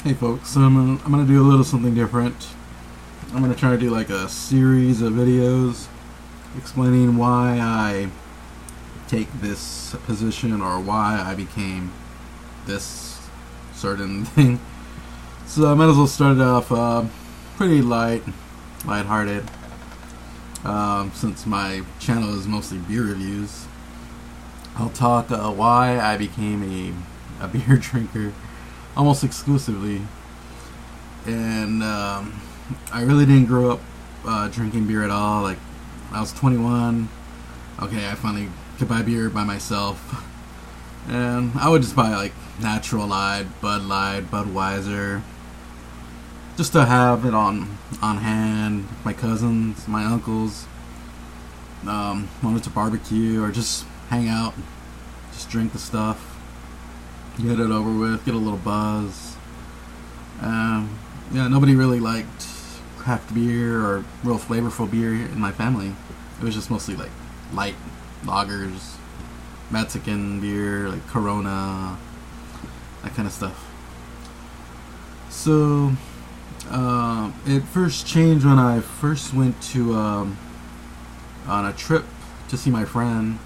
Hey folks, so I'm gonna do a little something different. I'm gonna try to do like a series of videos explaining why I take this position or why I became this certain thing. So I might as well start it off pretty lighthearted, since my channel is mostly beer reviews. I'll talk why I became a beer drinker almost exclusively, and I really didn't grow up drinking beer at all. Like, I was 21, okay, I finally could buy beer by myself, and I would just buy like Natural Light, Bud Light, Budweiser, just to have it on hand. My cousins, my uncles, wanted to barbecue or just hang out, just drink the stuff, get it over with, get a little buzz. Yeah, nobody really liked craft beer or real flavorful beer in my family. It was just mostly like light lagers, Mexican beer, like Corona, that kind of stuff. So it first changed when I first went to on a trip to see my friend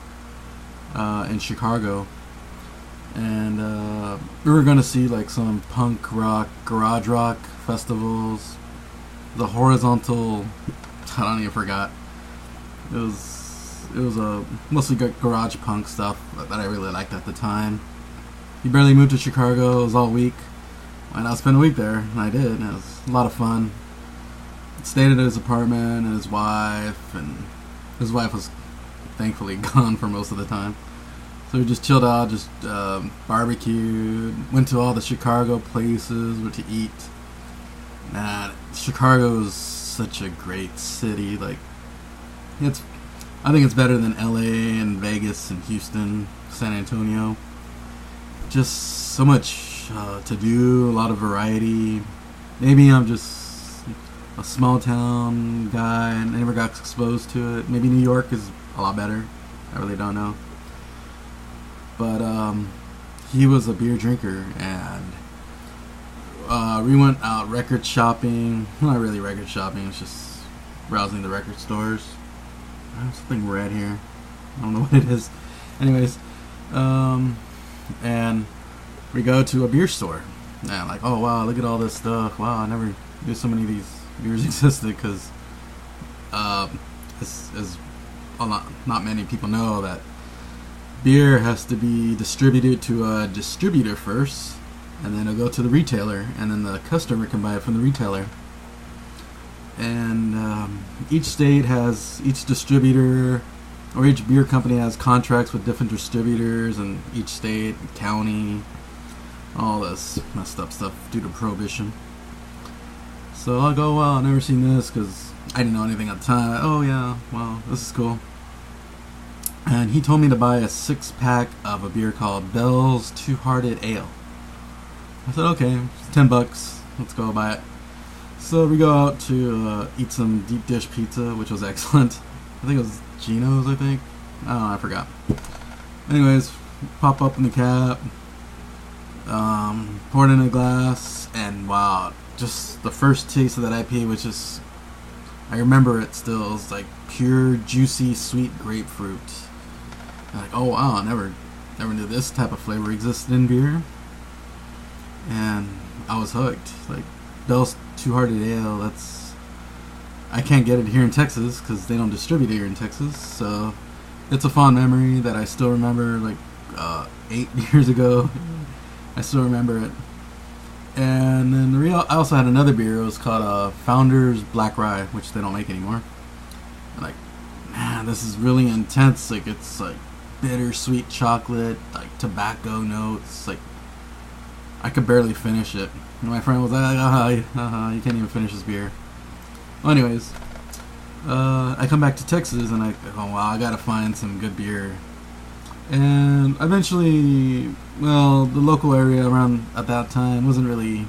in Chicago. And we were gonna see like some punk rock, garage rock festivals. The Horizontal, I don't even forgot. It was a mostly garage punk stuff that I really liked at the time. He barely moved to Chicago. It was all week, and I spent a week there, and I did. And it was a lot of fun. Stayed at his apartment, and his wife was thankfully gone for most of the time. So we just chilled out, just barbecued, went to all the Chicago places to eat. Man, Chicago is such a great city. Like, I think it's better than LA and Vegas and Houston, San Antonio. Just so much to do, a lot of variety. Maybe I'm just a small town guy and I never got exposed to it. Maybe New York is a lot better. I really don't know. But he was a beer drinker, and we went out record shopping. Not really record shopping, it's just browsing the record stores. There's something red here. I don't know what it is. Anyways, and we go to a beer store. And like, oh wow, look at all this stuff. Wow, I never knew so many of these beers existed, because as not many people know that beer has to be distributed to a distributor first, and then it'll go to the retailer, and then the customer can buy it from the retailer. And each distributor or each beer company has contracts with different distributors in each state, county, all this messed up stuff due to prohibition. So I'll go, well, I've never seen this, because I didn't know anything at the time. Oh yeah, well, this is cool. And he told me to buy a 6-pack of a beer called Bell's Two-Hearted Ale. I said, okay, it's $10. Let's go buy it. So we go out to eat some deep dish pizza, which was excellent. I think it was Gino's, I think. I don't know, I forgot. Anyways, pop up in the cab, pour it in a glass, and wow, just the first taste of that IPA was just, I remember it still. It's like pure, juicy, sweet grapefruit. And like, oh wow, I never knew this type of flavor existed in beer. And I was hooked. Like, Bell's Two-Hearted Ale, I can't get it here in Texas because they don't distribute it here in Texas. So it's a fond memory that I still remember, like 8 years ago. I still remember it. And then I also had another beer. It was called Founders Black Rye, which they don't make anymore. And like, man, this is really intense. Like, it's like bittersweet chocolate, like tobacco notes. Like, I could barely finish it. And my friend was like, you can't even finish this beer. Well, anyways, I come back to Texas, and I go, wow, I gotta find some good beer. And eventually, well, the local area around at that time wasn't really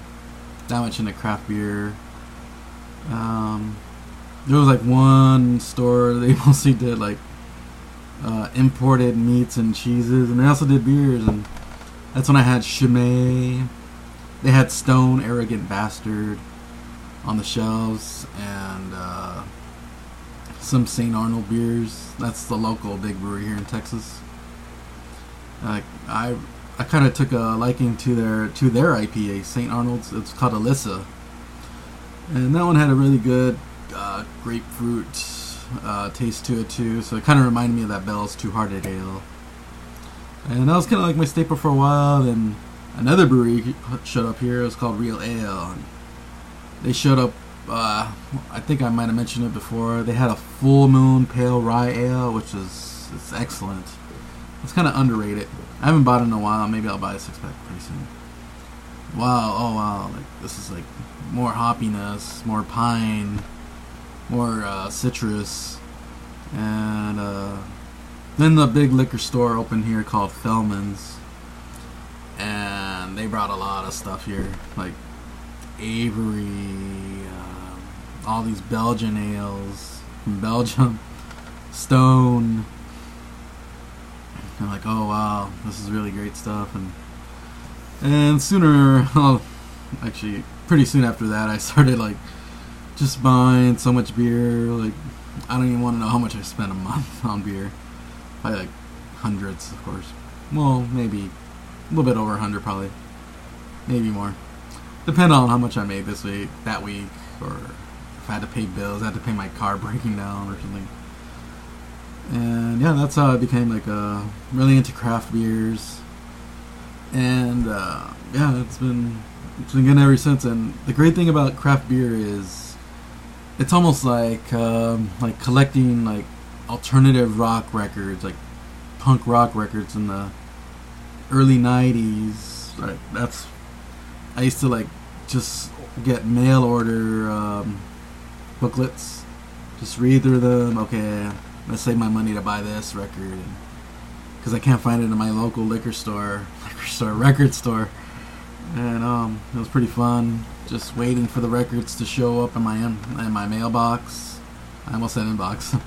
that much into craft beer. There was like one store, they mostly did like imported meats and cheeses, and they also did beers, and that's when I had Chimay, They had Stone Arrogant Bastard on the shelves, and some St. Arnold beers. That's the local big brewery here in Texas. I kind of took a liking to their IPA, St. Arnold's. It's called Alyssa, and that one had a really good grapefruit taste to it too. So it kind of reminded me of that Bell's Two Hearted Ale, and that was kind of like my staple for a while. Then another brewery showed up here. It was called Real Ale, and they showed up. I think I might have mentioned it before. They had a Full Moon Pale Rye Ale, which it's excellent. It's kind of underrated. I haven't bought it in a while. Maybe I'll buy a 6-pack pretty soon. Wow, oh wow. Like, this is like more hoppiness, more pine, more citrus. And then the big liquor store opened here called Fellman's. And they brought a lot of stuff here. Like Avery, all these Belgian ales from Belgium, Stone. I'm like, oh wow, this is really great stuff. And actually pretty soon after that, I started like just buying so much beer. Like, I don't even want to know how much I spent a month on beer. Probably like hundreds, of course. Well, maybe a little bit over 100, probably, maybe more. Depending on how much I made that week, or if I had to pay bills, I had to pay my car breaking down or something. And yeah, that's how I became like really into craft beers. And yeah, it's been good ever since. And the great thing about craft beer is it's almost like collecting like alternative rock records, like punk rock records in the early 90s. Right, I used to like just get mail order booklets, just read through them. Okay, let's save my money to buy this record, because I can't find it in my local record store. And it was pretty fun just waiting for the records to show up in my mailbox. I almost said inbox.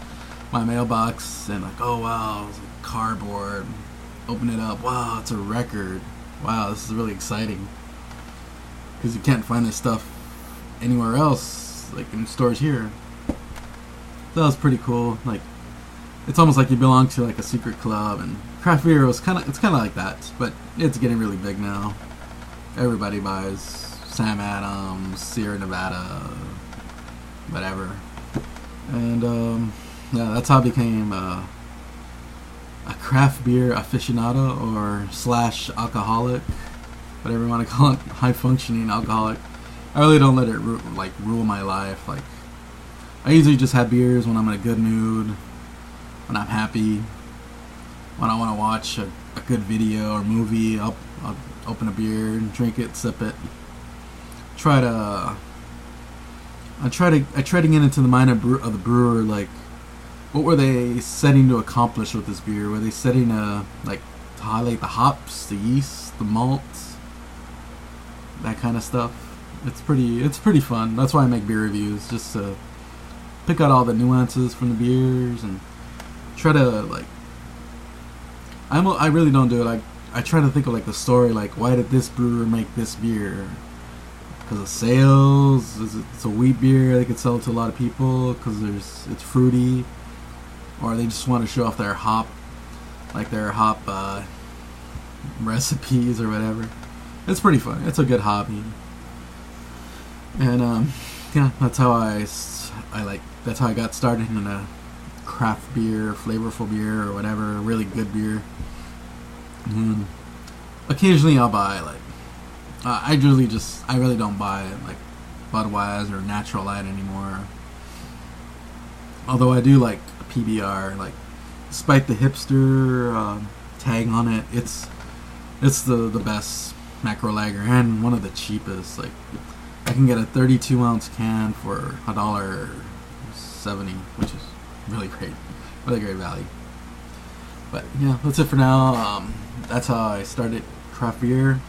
My mailbox, and like, oh wow, it's like cardboard. Open it up, wow, it's a record. Wow, this is really exciting, because you can't find this stuff anywhere else, like in stores here. So that was pretty cool. Like, it's almost like you belong to like a secret club. And craft beer it's kind of like that, but it's getting really big now. Everybody buys Sam Adams, Sierra Nevada, whatever. And yeah, that's how I became a craft beer aficionado, or / alcoholic, whatever you want to call it, high functioning alcoholic. I really don't let it rule my life. Like, I usually just have beers when I'm in a good mood, when I'm happy, when I want to watch a good video or movie. I'll open a beer and drink it, sip it. I try to get into the mind of the brewer. Like, what were they setting to accomplish with this beer? Were they setting to highlight the hops, the yeast, the malts, that kind of stuff? It's pretty fun. That's why I make beer reviews, just to pick out all the nuances from the beers and try to I really don't do it. I try to think of like the story, like, why did this brewer make this beer? Because of sales? It's a wheat beer, they could sell it to a lot of people because it's fruity, or they just want to show off their hop recipes or whatever. It's pretty fun. It's a good hobby. And yeah, that's how that's how I got started in a craft beer, flavorful beer, or whatever, really good beer. Occasionally I'll buy I really don't buy like Budweiser or Natural Light anymore. Although I do like PBR, like, despite the hipster tag on it, it's the best macro lager and one of the cheapest. Like, I can get a 32-ounce can for $1.70, which is really great value. But yeah, that's it for now. That's how I started craft beer.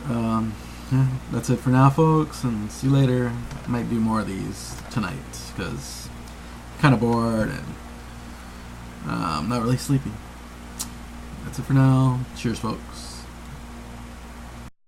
Yeah, that's it for now, folks, and see you later. I might do more of these tonight because I'm kind of bored and I'm not really sleepy. That's it for now. Cheers, folks.